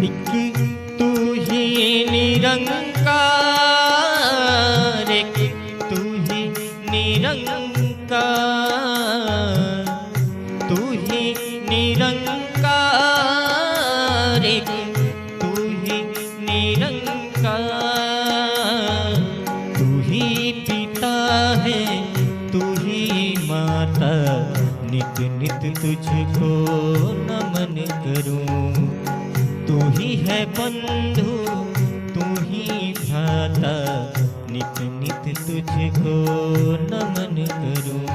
एक तू ही निरंकार, एक तू ही निरंकार, तू ही निरंकार, एक तू ही निरंकार। तू ही पिता है, तू ही माता, नित नित तुझको नमन करूं। तू ही है बंधु, तू ही भ्राता, नित नित तुझको नमन करूं।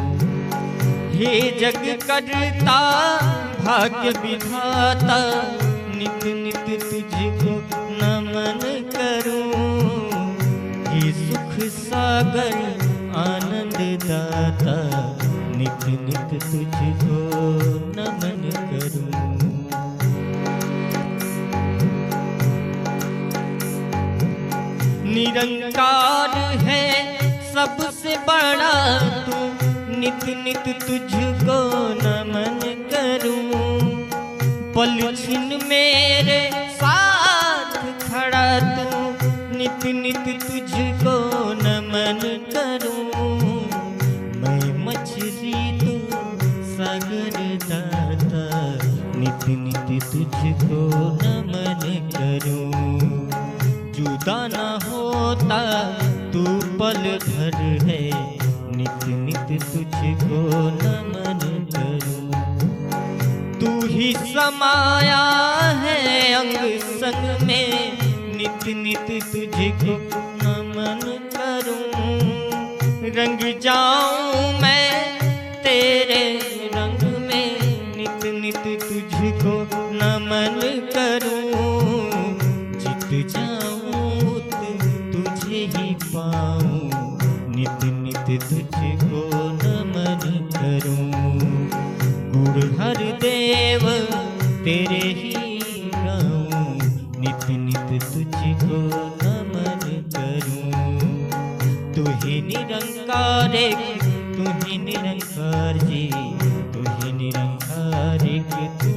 हे जग करता भाग्य विधाता, नित नित तुझको नमन करूं। हे सुख सागर आनंद दाता, नित नित तुझको नमन करूं। निरंकार है सबसे बड़ा तू, नित नित तुझको नमन करूं। पल छिन मेरे साथ खड़ा तू, नित नित तुझको नमन करूं। मैं मछली तू सागर दाता, नित नित तुझको नमन करूं। जुदा न होता तू पल भर है, नित नित तुझको नमन करूं। तू ही समाया है अंग संग में, नित नित तुझको नमन करूं। रंग जाऊं मैं तेरे रंग में, नित नित तुझको नमन करूं। जित जाऊं तुझे ही पाऊं, नित नित तुझको नमन करूं। गुरु हर देव तेरे ही गाऊं, नित नित तुझको नमन करूं। तू ही निरंकार, तू ही निरंकार जी, तू ही निरंकार, तू